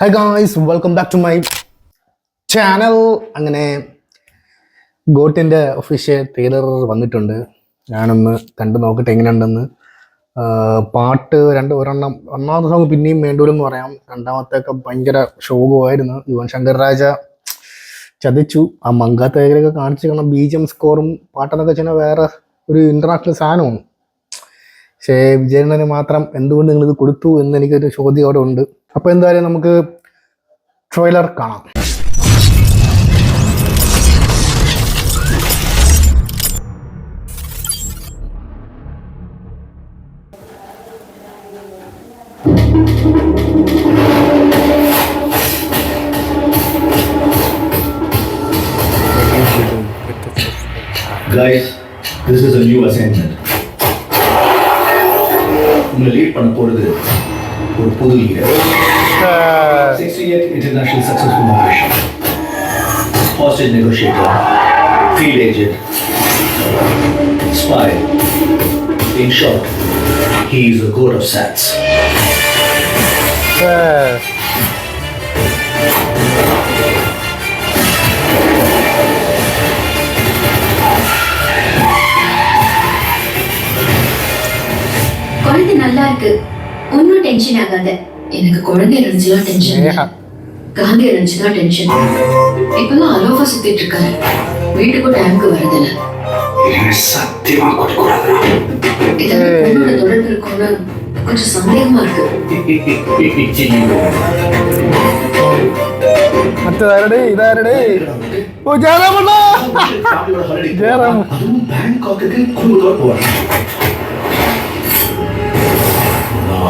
Hi guys, welcome back to my channel. അങ്ങനെ ഗോട്ടിൻ്റെ official trailer വന്നിട്ടുണ്ട്. ഞാനൊന്ന് കണ്ടു നോക്കട്ടെ എങ്ങനെയുണ്ടെന്ന്. പാട്ട് ഒന്നാമത്തെ സോങ് പിന്നെയും വേണ്ടൂലെന്ന് പറയാം. രണ്ടാമത്തെയൊക്കെ ഭയങ്കര ശോകമായിരുന്നു. യുവൻ ശങ്കർ രാജ ചതിച്ചു. ആ മങ്കാത്തേകരൊക്കെ കാണിച്ച് കാണാം. BGM സ്കോറും പാട്ടെന്നൊക്കെ വെച്ചാൽ വേറെ ഒരു ഇൻ്റർനാഷണൽ സാധനമാണ്. പക്ഷേ വിജയണ്ണന് മാത്രം എന്തുകൊണ്ട് നിങ്ങളിത് കൊടുത്തു എന്ന് എനിക്കൊരു ചോദ്യം അവിടെ ഉണ്ട്. അപ്പോൾ എന്തായാലും നമുക്ക് ട്രെയിലർ കാണാം. Guys, this is a new assignment. உங்களை லீட் பண்ண போறது ஒரு புது leader. 68 international successful operation. Hostage negotiator, field agent, spy. In short, he is a god of SATs. குழந்தை நல்லா இருக்கு, ஒன்னும் டென்ஷன் ஆகாத. எனக்கு குழந்தை நினைச்சுதான் டென்ஷன், காந்தி நினைச்சுதான் டென்ஷன். இப்பெல்லாம் அலோவா சுத்திட்டு இருக்காரு, வீட்டுக்கு டைமுக்கு வரதில்ல. சத்தியமா கொடுக்கூடாது. இதோட தொடர்பு இருக்கும்னு கொஞ்சம் சந்தேகமா இருக்கு. ഇതാരടേ ഓ ജയറാമണ്ണ ജയറാം ബാങ്കോക്ക് കുടുംബത്തോടെ പോവാണ്.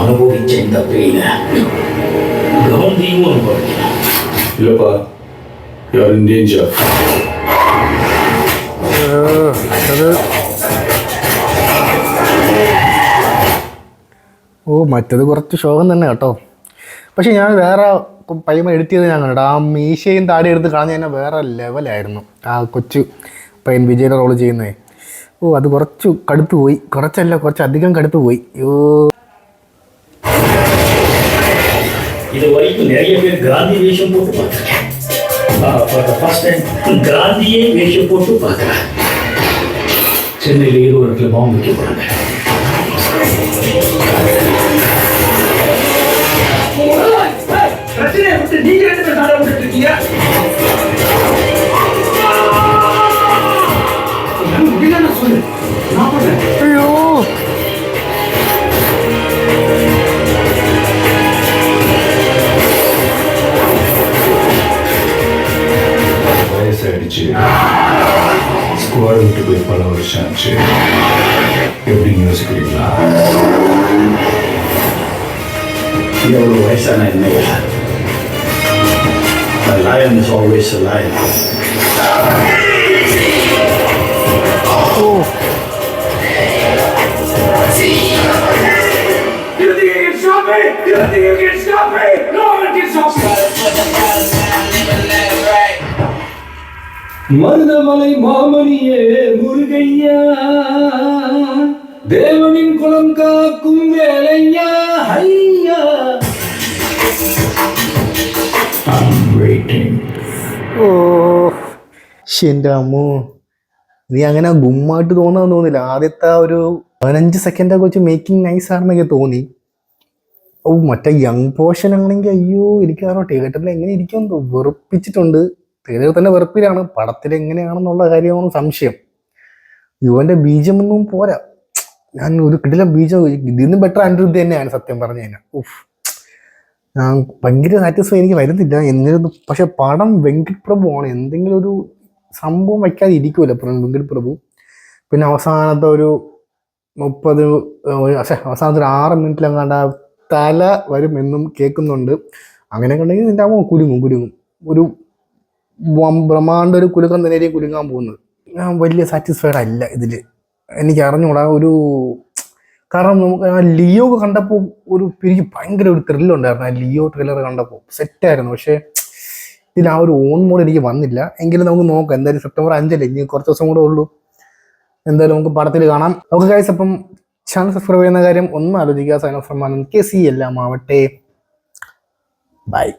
അനുഭവിച്ച இந்த பெயில கவனியும் அனுபவிக்கல. இல்லப்பா, யூ ஆர் இன் டேஞ்சர். ഓ മറ്റത് കുറച്ച് ശോകം തന്നെ കേട്ടോ. പക്ഷെ ഞാൻ വേറെ പയ്യമ്മ എഡിറ്റ് ചെയ്ത് ഞാൻ കണ്ടു. ആ മീശയും താടി എടുത്ത് കളഞ്ഞ തന്നെ വേറെ ലെവലായിരുന്നു. ആ കൊച്ചു പയ്യൻ വിജയുടെ റോള് ചെയ്യുന്നേ. ഓ അത് കുറച്ച് കടുത്തു പോയി. കുറച്ചധികം കടുത്തു പോയി. അയ്യോ, இது வரைக்கும் நிறைய பேர் காந்தி வேஷம் போட்டு பார்த்துருக்கேன். ஃபார் த ஃபர்ஸ்ட் டைம் காந்தியே வேஷம் போட்டு பார்க்குறேன். சென்னையில் ஏதோ ஒரு இடத்துல பாம்பு வைக்க போகிறாங்க. பிரச்சனையை விட்டு நீங்க ரெண்டு பேர் நாட விட்டுட்டு இருக்கீங்க. முடியல சொல்லு, நான் பண்றேன். ஐயோ வயசாயிடுச்சு, ஸ்குவாட் விட்டு போய் பல வருஷம் ஆச்சு. எப்படின்னு யோசிக்கிறீங்களா? எவ்வளவு வயசான என்ன, a lion is always a lion. You think you can stop me? You think you can stop me? No one can stop me. Marudhamalai மாமணியே முருகையா, தேவனின் குலம் காக்கும் வேலையா, ஐயா. I'm waiting. ഓ എൻ്റെ അമ്മോ, നീ അങ്ങനെ ഗുമ്മായിട്ട് തോന്നാന്ന് തോന്നില്ല. ആദ്യത്തെ ഒരു 15 സെക്കൻഡൊക്കെ വെച്ച് മേക്കിംഗ് നൈസ് ആണെന്നൊക്കെ തോന്നി. ഓ മറ്റേ യങ് പോർഷൻ ആണെങ്കിൽ അയ്യോ എനിക്കറിയാം തിയേറ്ററിൽ എങ്ങനെ ഇരിക്കുമെന്ന് വെറുപ്പിച്ചിട്ടുണ്ട്. തിയേറ്ററിൽ തന്നെ വെറുപ്പിലാണ്. പടത്തിൽ എങ്ങനെയാണെന്നുള്ള കാര്യമാണ് സംശയം. യുവൻ്റെ BGM ഒന്നും പോരാ. ഞാൻ ഒരു കിടിലം BGM, ഇതിന്ന് ബെറ്റർ അനിരുദ്ധ് തന്നെയാണ് സത്യം പറഞ്ഞു കഴിഞ്ഞാൽ. ഉഫ്, ഞാൻ ഭയങ്കര സാറ്റിസ്ഫൈ എനിക്ക് വരുന്നില്ല എന്നിരുന്നു. പക്ഷെ പടം വെങ്കട് പ്രഭു ആണ്. എന്തെങ്കിലും ഒരു സംഭവം വയ്ക്കാതെ ഇരിക്കുമല്ലോ വെങ്കട് പ്രഭു. പിന്നെ അവസാനത്തെ ഒരു 6 മിനിറ്റിലെങ്ങാണ്ട് തല വരും എന്നും കേൾക്കുന്നുണ്ട്. അങ്ങനെയൊക്കെ ഉണ്ടെങ്കിൽ നിൻ്റെ അമ്മ കുലുങ്ങും. ഒരു ബ്രഹ്മാണ്ട ഒരു കുലുക്കം തന്നെ കുലുങ്ങാൻ പോകുന്നത്. ഞാൻ വലിയ സാറ്റിസ്ഫൈഡ് അല്ല ഇതിൽ. എനിക്ക് അറിഞ്ഞൂടാ കാരണം ലിയോ കണ്ടപ്പോൾ എനിക്ക് ഭയങ്കര ഒരു ത്രില്ലുണ്ടായിരുന്നു. ആ ലിയോ ട്രെയിലർ കണ്ടപ്പോൾ സെറ്റായിരുന്നു. പക്ഷേ ഇതിൽ ആ ഒരു ഓൺ മോഡ് എനിക്ക് വന്നില്ല. എങ്കിലും നമുക്ക് നോക്കാം. എന്തായാലും സെപ്റ്റംബർ 5 ഇനി കുറച്ച് ദിവസം കൂടെ ഉള്ളൂ. എന്തായാലും നമുക്ക് പടത്തിൽ കാണാം. ഓക്കെ ഗൈസ്, അപ്പം ചാനൽ സബ്സ്ക്രൈബ് ചെയ്യുന്ന കാര്യം ഒന്നും ആലോചിക്കുക. Sign off from Anand KC എല്ലാം ആവട്ടെ. ബൈ.